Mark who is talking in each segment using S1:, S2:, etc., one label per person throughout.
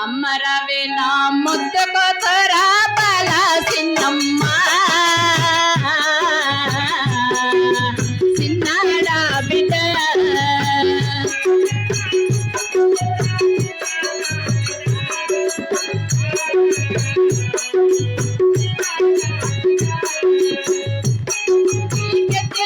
S1: అమ్మరవే నా ముద్దుకొతరా బాల చిన్నమ్మ చిన్నాడా బిడ్డ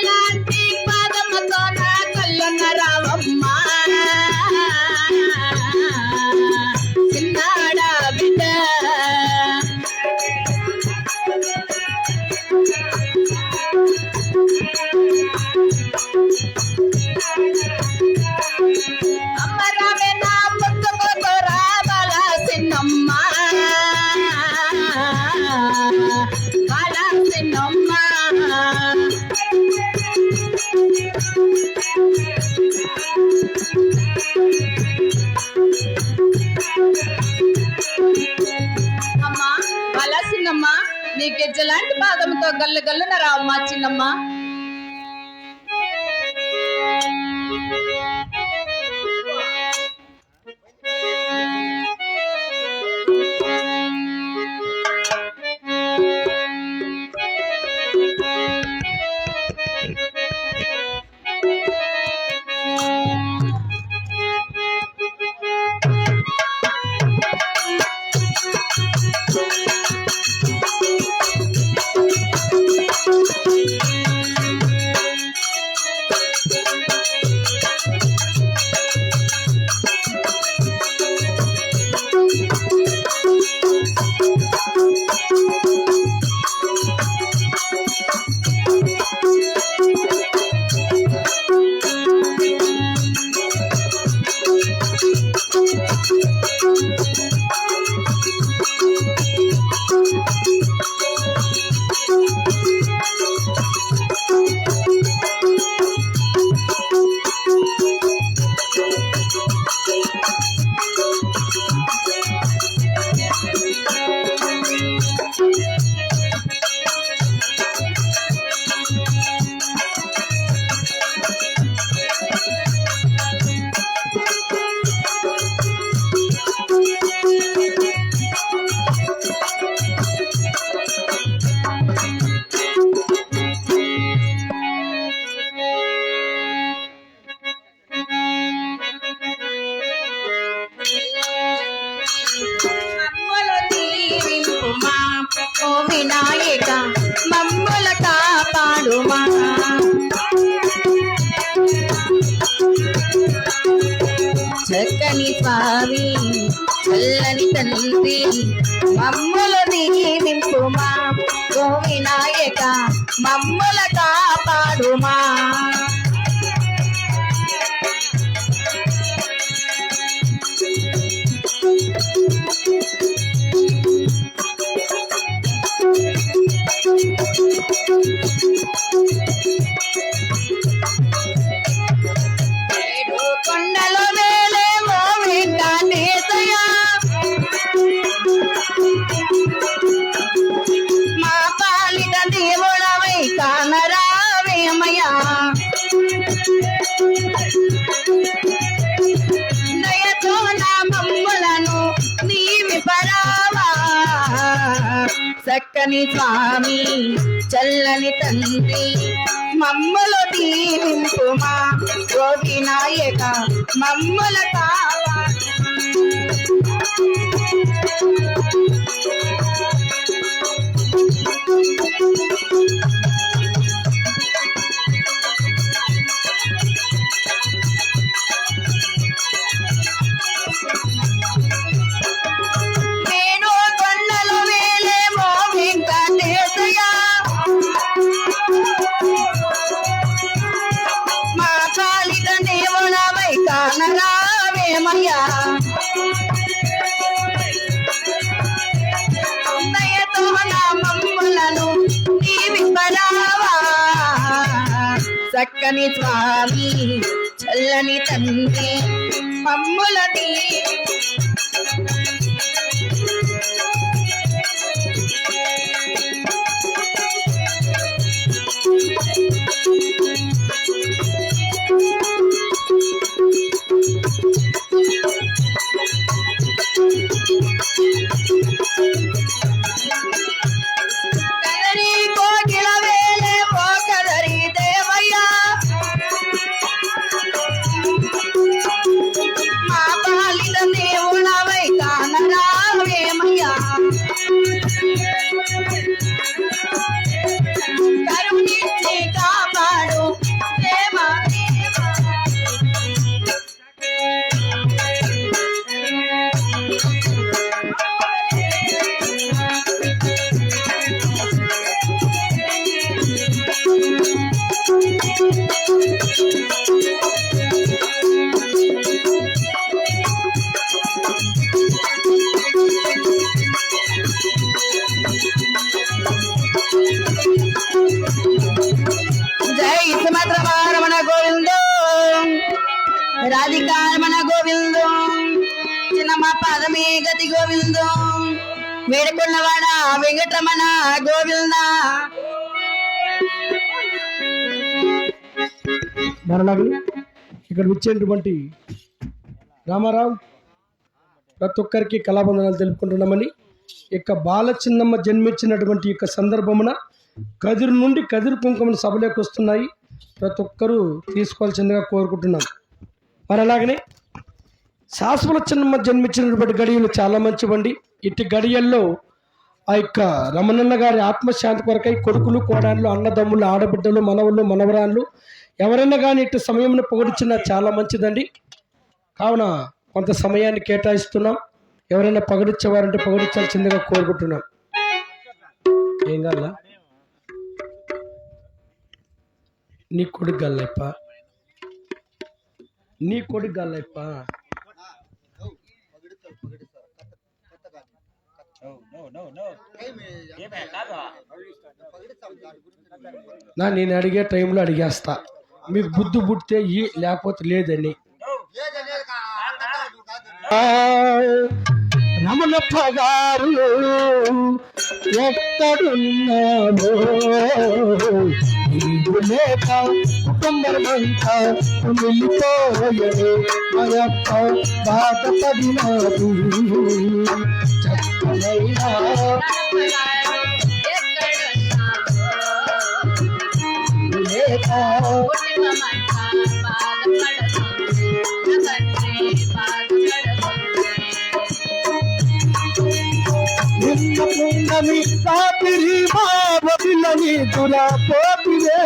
S1: లాంటి పాదముతో నా కళ్ళున్న రావమ్మ చిన్నాడా బిడ్డ అమ్మరావే నా ముద్దుకొతరా బాల చిన్నమ్మ బాల చిన్నమ్మ అమ్మా బాల చిన్నమ్మ నీ గెజ్జలాంటి పాదంతో గల్లు గల్లున రావమ్మా చిన్నమ్మ. ఓ వినాయక మమ్ముల కాపాడుమా చక్కని స్వామి చల్లని తండ్రి మమ్ముల దీవింపుమా ఓ వినాయక మమ్ముల కాపాడుమా. కొండలో వేలేమో వెంకటేశయ్య మా పాలిట దేవుడవై కానరావేమయ్యా దయతో నా మమ్ములను నీవి పరావా చక్కని స్వామి చల్లని తండ్రి మమ్ములు దీవింపుమా ఓ వినాయక మమ్ముల కాపాడు. నేను కొండలు వేలేమో వెంకటేశయ్య మా కాలిక దేవుడవై కానరావేమయ్యా దయతో నా మమ్ములను నీవి పరావా చక్కని స్వామి చల్లని తండ్రి మమ్ముల
S2: పాదమే గతి గోవిందం వేడుకున్నవాడ వెంకటరమణ గోవింద.
S3: మరలాగే ఇక్కడ వచ్చేటువంటి రామారావు ప్రతి ఒక్కరికి కళాబంధనాలు తెలుపుకుంటున్నామని. ఇక బాలచిన్నమ్మ జన్మించినటువంటి యొక్క సందర్భమున కదిరి నుండి కదిరి కుంకుమలు సభలోకి వస్తున్నాయి. ప్రతి ఒక్కరూ తీసుకోవాల్సిందిగా కోరుకుంటున్నాం. మరి అలాగనే శాశ్వత చిన్నమ్మ జన్మించినటువంటి గడియలు చాలా మంచివండి. ఇట్టి గడియల్లో ఆ యొక్క రమణన్న గారి ఆత్మశాంతి కొరకై కొడుకులు కోడాళ్ళు అన్నదమ్ములు ఆడబిడ్డలు మనవళ్ళు మనవరాళ్ళు ఎవరైనా కానీ ఇటు సమయంలో పొగిడించినా చాలా మంచిదండి. కావున కొంత సమయాన్ని కేటాయిస్తున్నాం. ఎవరైనా పగడించేవారంటే పగడించాల్సిందిగా కోరుకుంటున్నాం. ఏం కావాలా నీ కొడుకు గల్లప్ప నీ కొడుకు గల్లప్ప నేను అడిగే టైంలో అడిగేస్తా. మీకు బుద్ధి పుట్టితే ఈ లేకపోతే లేదని. రమణప్ప గారు ఎక్కడున్నామో లేక కుటుంబమంతా వెళ్ళిపోయే మయప్ప బాధపడినాడు. చక్కనైనా లేక నిన్న పుణ్యమి రాత్రి బాబిలని తులా పోతివే.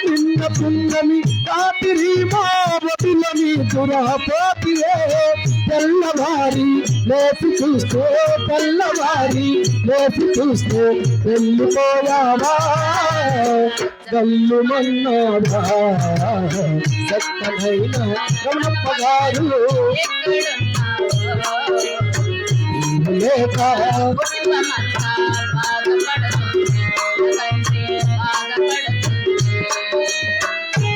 S3: నిన్న పుణ్యమి రాత్రి బాబిలని తులా పోతివే. తెల్లవారి లేచి చూస్తే తెల్లవారి లేచి చూస్తే వెళ్ళిపోయావా గల్లు మన్నావా. సత్తనైన రమణప్ప గారు లేక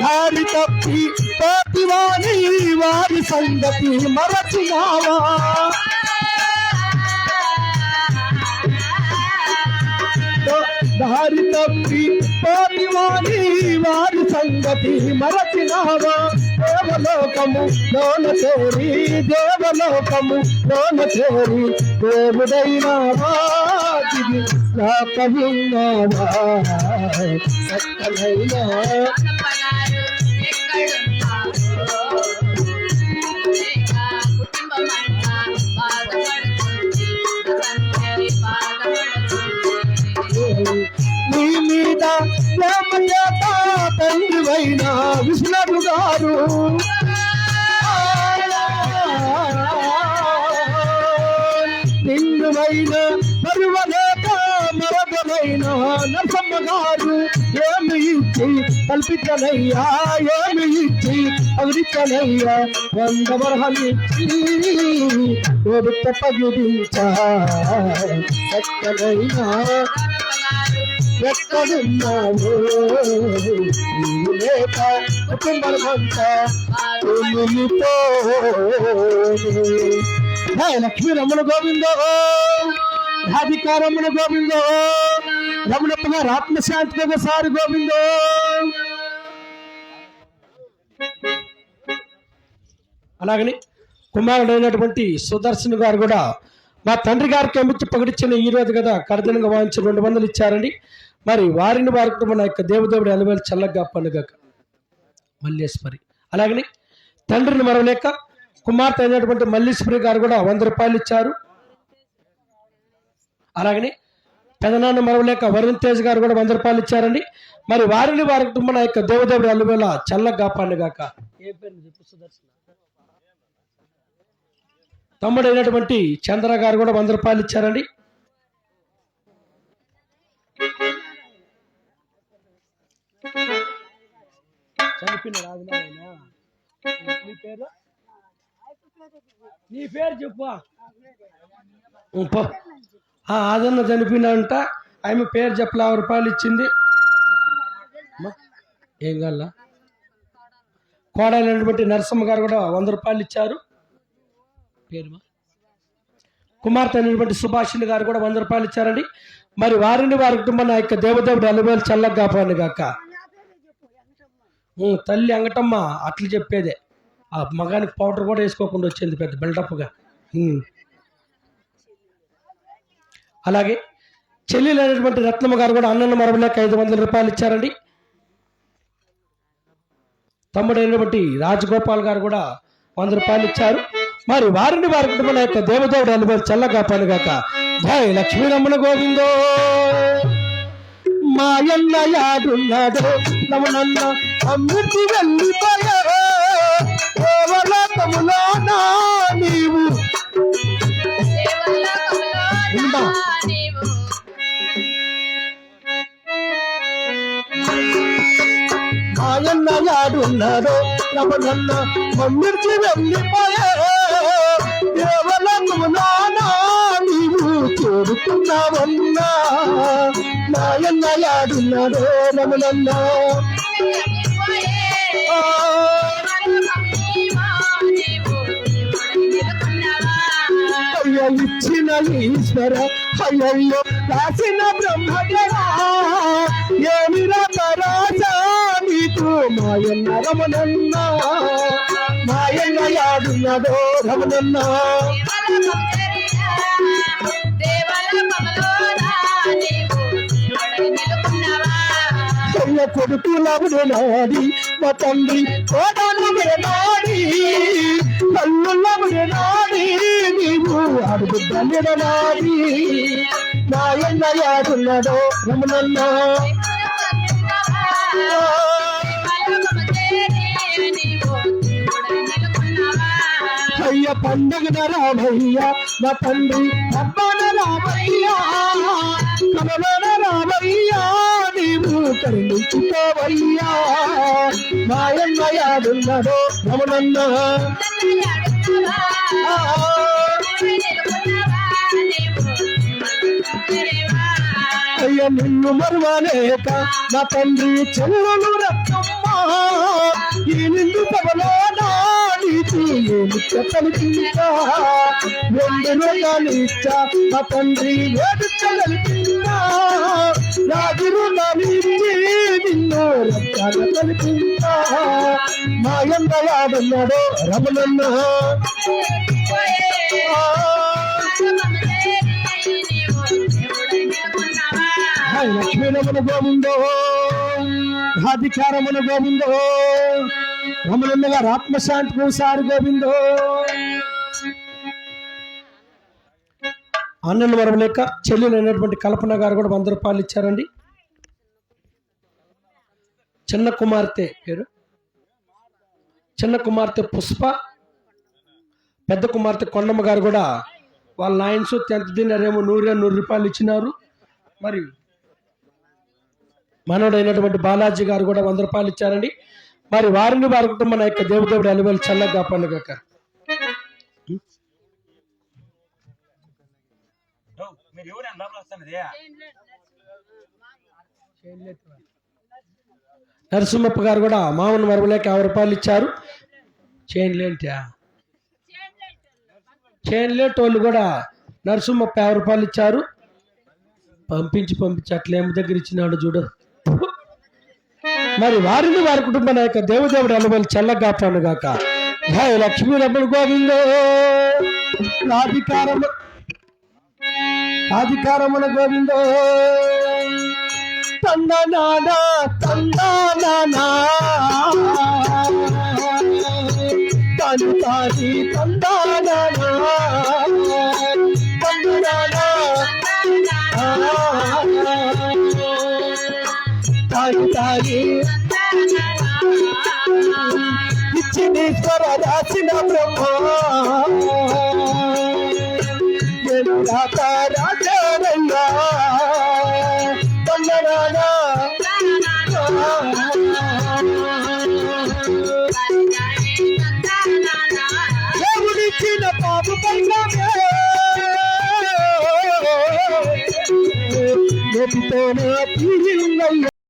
S3: దారి తప్పి పోతివాని వారి సంగతి మరచినావా. దారి తప్పి పోతివాని వారి సంగతి మరచినావా. దేవలోకము లోన చేరి దేవలోకము లోన చేరి దేవుడైనావా దిగి నాకవిన్నావా. సక్కనైనా నీ మీద ప్రేమ చేత తండ్రివైన విష్ణు గారు నిండువైన పరువనేత మరదలైన నరసమ్మ గారు ఏమి ఇచ్చి కల్పించనయ్యా ఏమి ఇచ్చి అవిరించనయ్యా. 100 వరహాలిచ్చి ఒడుత పగిడించా. సక్కనైనా ఎక్కడున్నావు లేక కుటుంబమంతా లక్ష్మీ రమణ గోవిందో రాధికా రమణ గోవిందో రమణప్ప గారు ఆత్మశాంతి ఒకసారి గోవిందో. అలాగని కుమారుడైనటువంటి సుదర్శన్ గారు కూడా మా తండ్రి గారికి అమ్మించి పగిడిచ్చిన ఈ రోజు కదా కర్దనంగా వాయించి 200 ఇచ్చారండి. మరి వారిని వారికి మన యొక్క దేవదేవుడి అలవేలు చల్లగా పండుగ మల్లేశ్వరి. అలాగని తండ్రిని మరవలేక కుమార్తె అయినటువంటి మల్లీశ్వరి గారు కూడా 100 రూపాయలు ఇచ్చారు. అలాగని పెదనాన్న మరవలేక వరుణ్ తేజ్ గారు కూడా 100 రూపాయలు ఇచ్చారండి. మరి వారిని వారికి మన యొక్క దేవదేవుడి అలవేళ చల్లగా పండుగాక. ఏ పేరు చెప్పు సుదర్శన. తమ్ముడైనటువంటి చంద్ర గారు కూడా 100 రూపాయలు ఇచ్చారండి. నీ పేరు చెప్పు. అదన్న చనిపోయినంట ఆమె పేరు చెప్పలే 50 రూపాయలు ఇచ్చింది. ఏం కావాలా కోడైనటువంటి నరసమ్మ గారు కూడా 100 రూపాయలు ఇచ్చారు. పేరు కుమార్తె అయినటువంటి సుభాషిణి గారు కూడా 100 రూపాయలు ఇచ్చారండి. మరి వారిని వారి కుటుంబాన్ని ఆ యొక్క దేవదేవుడు అలవేలు చల్లగా కాపాడు గాక. తల్లి అంగటమ్మ అట్లు చెప్పేదే, ఆ మగానికి పౌడర్ కూడా వేసుకోకుండా వచ్చింది పెద్ద బిల్డప్గా. అలాగే చెల్లెలైనటువంటి రత్నమ్మ గారు కూడా అన్నన్న మరవలేక 500 రూపాయలు ఇచ్చారండి. తమ్ముడైనటువంటి రాజగోపాల్ గారు కూడా 100 రూపాయలు ఇచ్చారు. మరి వారిని వారి కుటుంబం యొక్క దేవదేవుడు అలవేలు చల్లగా పనుగాక. జై లక్ష్మీరమణ గోవిందో. మాయన్న యాడున్నాడో నమనన్న అమృతి వెళ్ళిపోయా దేవలోకములోనా నీవు. మాయన్న యాడున్నాడో నమనన్న అమృతి వెళ్ళిపోయా దేవలోకములోనా నీవు చేరుకున్నావన్నా. నాయన్న యాడున్నాడో రమణన్నా. అయ్య ఇచ్చిన ఈశ్వర అయ్యయ్యో రాసిన బ్రహ్మదేవా ఏమి రాజా నీకు మాయన్న రమణన్నా. మాయన్న యాడున్నాడో రమణన్నా. కొడుకులవుడు నాడి మా తండ్రి కోడలుడు నాడి కల్లులవుడు నాడి నీవు అడుగుడ్డ నాడి. నాయన్న యాడున్నాడో రమణన్న. అయ్య పండుగ రామయ్య మా తండ్రి అబ్బాన రామయ్య కమలన రామయ్య నీవు కరుణించుకోవయ్యా. మాయన్న యాడున్నాడో రమణన్న. అయ్య నిన్ను మరువలేక నా తండ్రి చెల్లెలు రత్నమ్మ ఈ నిండు సభలోనా నీకు ఏమి చెప్పలిపించా. 2 రోజులు ఇచ్చా నా తండ్రి వేడుకలిపించా. రాజు రుణాలు ఇచ్చి నిన్ను రక్తాన కలిపించా. మాయన్న యాడున్నాడో రమణన్న. లక్ష్మీరమణ గోవిందో. అధికారమున గోవిందో. రమణన్న గారు ఆత్మశాంతి ఒకసారి గోవిందో. అన్నలు మరవలేక చెల్లెలైనటువంటి కల్పన గారు కూడా 100 రూపాయలు ఇచ్చారండి. చిన్న కుమార్తె పేరు చిన్న కుమార్తె పుష్ప, పెద్ద కుమార్తె కొండమ్మ గారు కూడా వాళ్ళ నాయన్స్ 10th డిన్నర్ ఏమో 100 రూపాయలు ఇచ్చినారు. మరి మనోడైనటువంటి బాలాజీ గారు కూడా 100 రూపాయలు ఇచ్చారండి. మరి వారిని వారి కుటుంబం యొక్క దేవదేవుడు అలివేలు చల్లగా పండుగక. నరసింహప్ప గారు కూడా మామూలు మరవలేక 50 రూపాయలు ఇచ్చారు. చైన్లేట్ వాళ్ళు కూడా నరసింహప్ప 50 రూపాయలు ఇచ్చారు. పంపించి అట్లేమి దగ్గర ఇచ్చినాడు చూడు. మరి వారిని వారి కుటుంబం యొక్క దేవదేవుడు అలవేలు చల్లగా పండుగాక. జై లక్ష్మీరమణ గోవిందో. రాధికారమణ గోవిందో. తందనానా తందానా తను తాని తందానా తందనానా తాని తాని ఇచ్చినీశ్వర రాసిన బ్రహ్మ రాజరయ్యా తందనానా దేవుడిచ్చిన పాపు పైన